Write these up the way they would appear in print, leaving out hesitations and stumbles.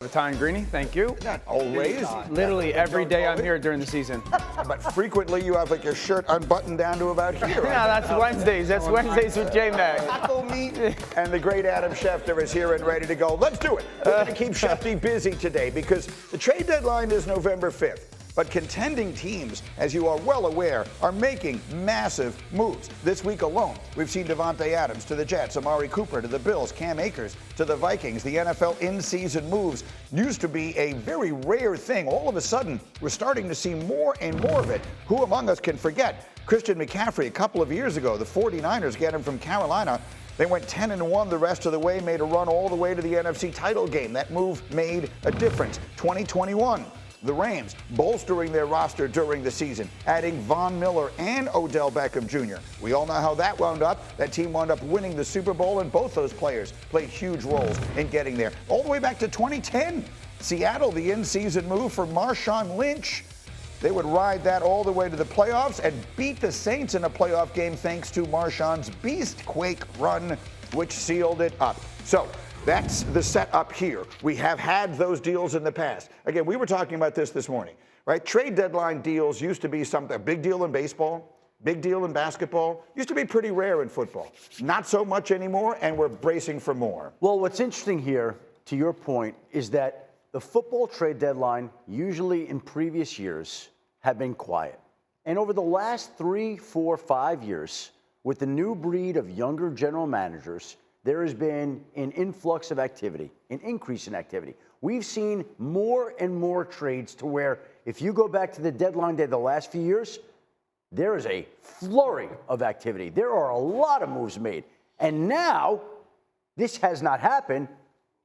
Baton Greeny, thank you. Not always. Literally every day I'm here during the season. But frequently you have like your shirt unbuttoned down to about here. No, that's Wednesdays. That's Wednesdays with J-Mac. Taco meat. And the great Adam Schefter is here and ready to go. Let's do it. We're going to keep Schefty busy today because the trade deadline is November 5th. But contending teams, as you are well aware, are making massive moves. This week alone, we've seen Davante Adams to the Jets, Amari Cooper to the Bills, Cam Akers to the Vikings. The NFL in-season moves used to be a very rare thing. All of a sudden, we're starting to see more and more of it. Who among us can forget Christian McCaffrey a couple of years ago? The 49ers get him from Carolina. They went 10-1 the rest of the way, made a run all the way to the NFC title game. That move made a difference. 2021. The Rams bolstering their roster during the season, adding Von Miller and Odell Beckham Jr. We all know how that wound up. That team wound up winning the Super Bowl, and both those players played huge roles in getting there. All the way back to 2010, Seattle, the in-season move for Marshawn Lynch. They would ride that all the way to the playoffs and beat the Saints in a playoff game thanks to Marshawn's Beastquake run, which sealed it up. So, that's the setup here. We have had those deals in the past. Again, we were talking about this morning, right? Trade deadline deals used to be a big deal in baseball, big deal in basketball. Used to be pretty rare in football. Not so much anymore, and we're bracing for more. Well, what's interesting here, to your point, is that the football trade deadline, usually in previous years, have been quiet. And over the last 3, 4, 5 years, with the new breed of younger general managers, there has been an influx of activity, an increase in activity. We've seen more and more trades to where if you go back to the deadline day the last few years, there is a flurry of activity. There are a lot of moves made. And now, this has not happened.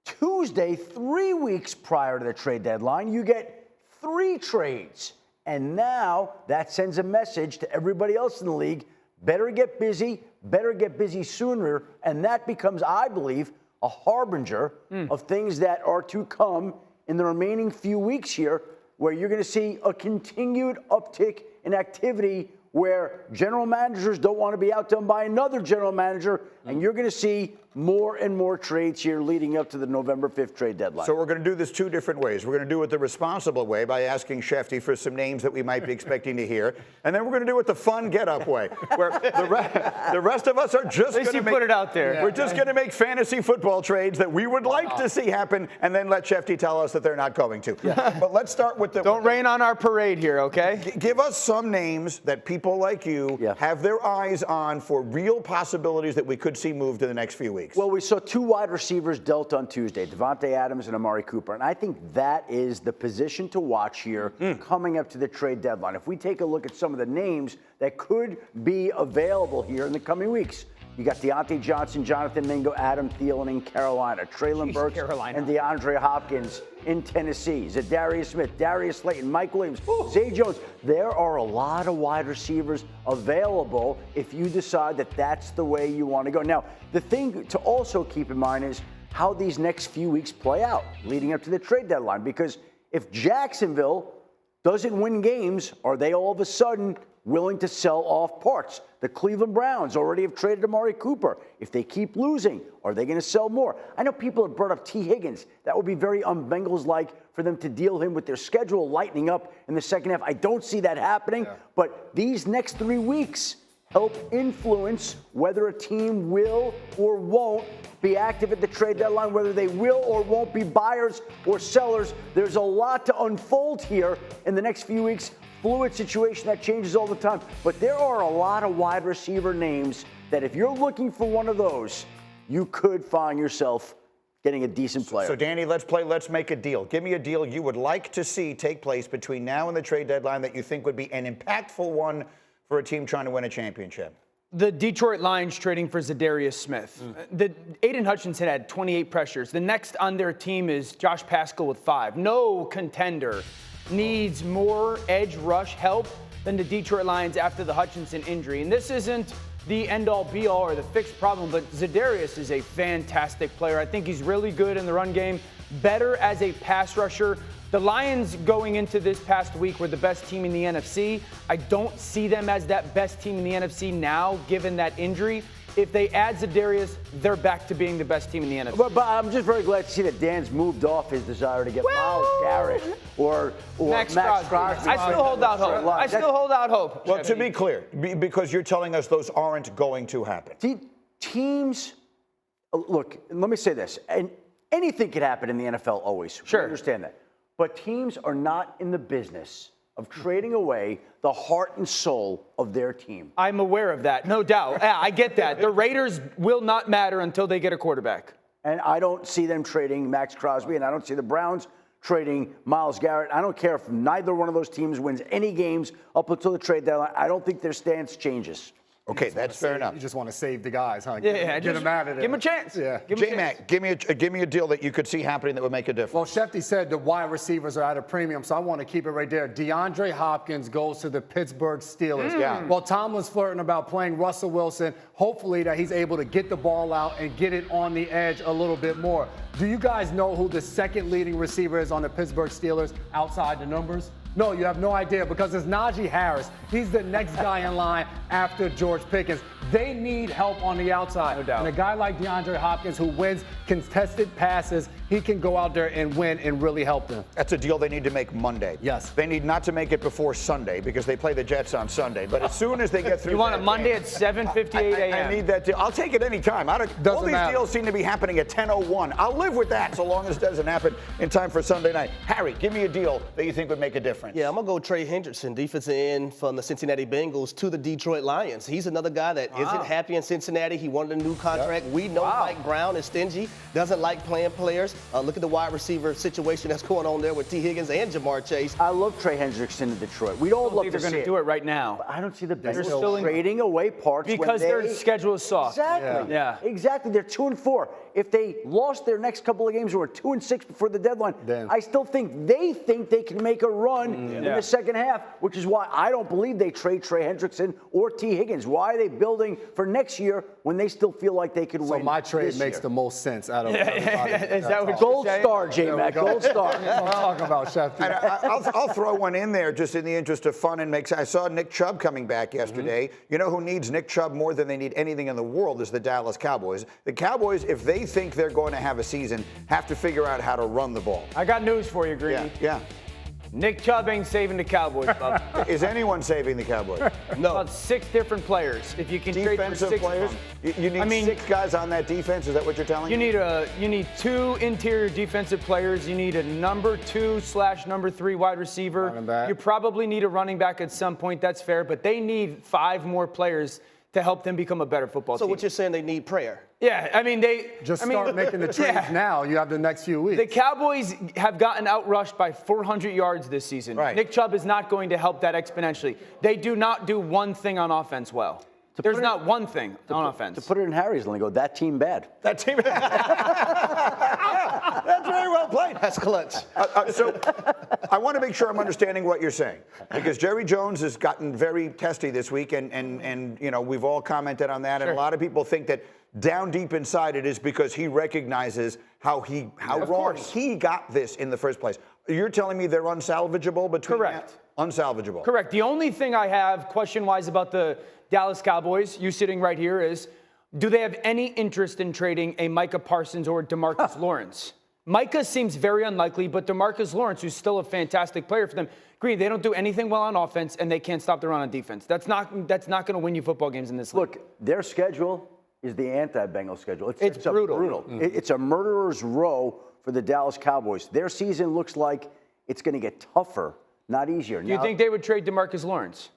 Tuesday, 3 weeks prior to the trade deadline, you get 3 trades. And now that sends a message to everybody else in the league. Better get busy sooner, and that becomes, I believe, a harbinger of things that are to come in the remaining few weeks here, where you're going to see a continued uptick in activity where general managers don't want to be outdone by another general manager, and you're going to see more and more trades here leading up to the November 5th trade deadline. So we're going to do this 2 different ways. We're going to do it the responsible way by asking Schefty for some names that we might be expecting to hear, and then we're going to do it the fun get-up way, where the rest of us are just going to put it out there. We're just going to make fantasy football trades that we would like to see happen, and then let Schefty tell us that they're not going to. Yeah. But let's start with the... Don't rain on our parade here, okay? Give us some names that people like you have their eyes on for real possibilities that we could see moved in the next few weeks. Well, we saw 2 wide receivers dealt on Tuesday, Davante Adams and Amari Cooper. And I think that is the position to watch here coming up to the trade deadline. If we take a look at some of the names that could be available here in the coming weeks, you got Deontay Johnson, Jonathan Mingo, Adam Thielen in Carolina, Traylon Burks and DeAndre Hopkins in Tennessee, Zadarius Smith, Darius Slayton, Mike Williams, Zay Jones. There are a lot of wide receivers available if you decide that that's the way you want to go. Now, the thing to also keep in mind is how these next few weeks play out leading up to the trade deadline. Because if Jacksonville doesn't win games, are they all of a sudden willing to sell off parts? The Cleveland Browns already have traded Amari Cooper. If they keep losing, are they going to sell more? I know people have brought up T. Higgins. That would be very Bengals-like for them to deal him with their schedule lightening up in the second half. I don't see that happening, but these next 3 weeks help influence whether a team will or won't be active at the trade deadline, whether they will or won't be buyers or sellers. There's a lot to unfold here in the next few weeks. Fluid situation that changes all the time. But there are a lot of wide receiver names that if you're looking for one of those, you could find yourself getting a decent player. So, Danny, let's make a deal. Give me a deal you would like to see take place between now and the trade deadline that you think would be an impactful one for a team trying to win a championship. The Detroit Lions trading for Zadarius Smith. The Aiden Hutchinson had 28 pressures. The next on their team is Josh Paschal with 5. No contender needs more edge rush help than the Detroit Lions after the Hutchinson injury. And this isn't the end-all, be-all or the fixed problem, but Zadarius is a fantastic player. I think he's really good in the run game, better as a pass rusher. The Lions going into this past week were the best team in the NFC. I don't see them as that best team in the NFC now, given that injury. If they add Za'Darius, they're back to being the best team in the NFC. But I'm just very glad to see that Dan's moved off his desire to get Myles Garrett or Max Crosby. I still hold out hope. I still hold out hope. Well, to be clear, because you're telling us those aren't going to happen. Teams, look, let me say this, and anything can happen in the NFL always. Sure. We understand that. But teams are not in the business of trading away the heart and soul of their team. I'm aware of that, no doubt. Yeah, I get that. The Raiders will not matter until they get a quarterback. And I don't see them trading Max Crosby, and I don't see the Browns trading Myles Garrett. I don't care if neither one of those teams wins any games up until the trade deadline. I don't think their stance changes. Okay, that's fair enough. You just want to save the guys, huh? Yeah, Get them out of there. Give them a chance. Yeah. J-Mac, give me a deal that you could see happening that would make a difference. Well, Schefter said the wide receivers are at a premium, so I want to keep it right there. DeAndre Hopkins goes to the Pittsburgh Steelers. Yeah. Well, Tomlin's flirting about playing Russell Wilson. Hopefully that he's able to get the ball out and get it on the edge a little bit more. Do you guys know who the second leading receiver is on the Pittsburgh Steelers outside the numbers? No, you have no idea because it's Najee Harris. He's the next guy in line after George Pickens. They need help on the outside. No doubt. And a guy like DeAndre Hopkins who wins contested passes, he can go out there and win and really help them. That's a deal they need to make Monday. Yes. They need not to make it before Sunday because they play the Jets on Sunday. But as soon as they get through You want that it Monday game, at 7:58 a.m. I need that deal. I'll take it any time. All Doesn't these matter. deals seem to be happening at 10:01. I'll live with that so long as it doesn't happen in time for Sunday night. Harry, give me a deal that you think would make a difference. Yeah, I'm going to go Trey Hendrickson, defensive end from the Cincinnati Bengals to the Detroit Lions. He's another guy that isn't happy in Cincinnati. He wanted a new contract. We know Mike Brown is stingy, doesn't like playing players. Look at the wide receiver situation that's going on there with T. Higgins and Jamar Chase. I love Trey Hendrickson in Detroit. We'd all love to They're see going to it. do it right now. I don't see the still Bengals in- trading away parts Because when their schedule is soft. Exactly. Yeah. Exactly. They're 2-4. If they lost their next couple of games or were 2-6 before the deadline, Damn. I still think they can make a run in the second half, which is why I don't believe they trade Trey Hendrickson or T. Higgins. Why are they building for next year when they still feel like they could win? So my trade this makes year? the most sense out of everybody. Is that what Gold you're saying? star, J-Mac. Gold star. That's what I'm talking about, Schefter. And I'll throw one in there just in the interest of fun and make sense. I saw Nick Chubb coming back yesterday. You know who needs Nick Chubb more than they need anything in the world is the Dallas Cowboys. The Cowboys, if they think they're going to have a season, have to figure out how to run the ball. I got news for you, Greeny. Yeah. Nick Chubb ain't saving the Cowboys, bub. Is anyone saving the Cowboys? No. About 6 different players. If you can trade for Defensive 6 players? of them. You need 6 guys on that defense? Is that what you're telling me? You need 2 interior defensive players. You need a number 2/number 3 wide receiver. Running back. You probably need a running back at some point. That's fair, but they need 5 more players to help them become a better football So team. what you're saying, they need prayer? Yeah, I mean Start making the trades now. You have the next few weeks. The Cowboys have gotten outrushed by 400 yards this season. Right. Nick Chubb is not going to help that exponentially. They do not do one thing on offense well. There's not one thing on offense. To put it in Harry's lingo, that team bad. That team. That's very well played. That's clutch. So I want to make sure I'm understanding what you're saying because Jerry Jones has gotten very testy this week, and you know we've all commented on that, and a lot of people think that down deep inside it is because he recognizes how wrong he got this in the first place. You're telling me they're unsalvageable between Correct. Unsalvageable. Correct. The only thing I have question-wise about the Dallas Cowboys, you sitting right here, is do they have any interest in trading a Micah Parsons or DeMarcus Lawrence? Micah seems very unlikely, but DeMarcus Lawrence, who's still a fantastic player for them, Green, they don't do anything well on offense, and they can't stop the run on defense. That's not going to win you football games in this league. Look, their schedule is the anti-Bengal schedule. It's brutal. It's a murderer's row for the Dallas Cowboys. Their season looks like it's going to get tougher, not easier. Do you think they would trade DeMarcus Lawrence?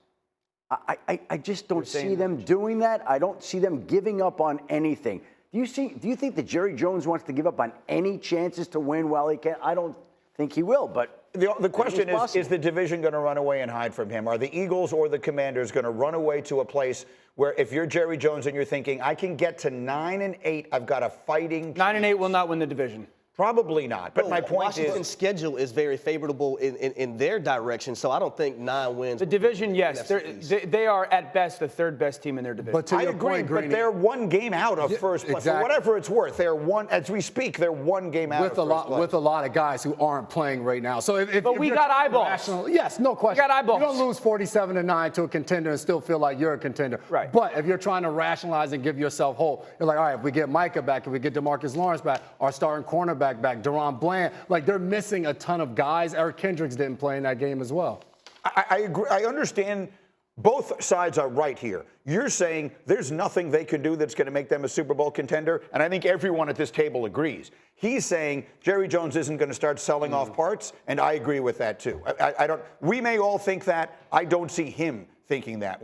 I just don't see them doing that. I don't see them giving up on anything. Do you think that Jerry Jones wants to give up on any chances to win while he can? I don't think he will, but the question is the division going to run away and hide from him? Are the Eagles or the Commanders going to run away to a place where if you're Jerry Jones and you're thinking, I can get to 9-8, I've got a fighting 9-8 will not win the division. Probably not. But my point Washington's is, schedule is very favorable in their direction, so I don't think 9 wins. The division, yes, they are at best the third best team in their division. But to I your agree, point, but Greeny, they're one game out of first place. exactly. For whatever it's worth, they're one, as we speak, they're one game out of first place. with a lot of guys who aren't playing right now. So if we you're got trying to eyeballs. yes, no question. We got eyeballs. You don't lose 47-9 to a contender and still feel like you're a contender. Right. But if you're trying to rationalize and give yourself hope, you're like, all right, if we get Micah back, if we get DeMarcus Lawrence back, our starting cornerback back, Deron Bland, like they're missing a ton of guys. Eric Kendricks didn't play in that game as well. I agree. I understand both sides are right here. You're saying there's nothing they can do that's going to make them a Super Bowl contender, and I think everyone at this table agrees. He's saying Jerry Jones isn't going to start selling off parts, and I agree with that too. I don't. We may all think that. I don't see him thinking that.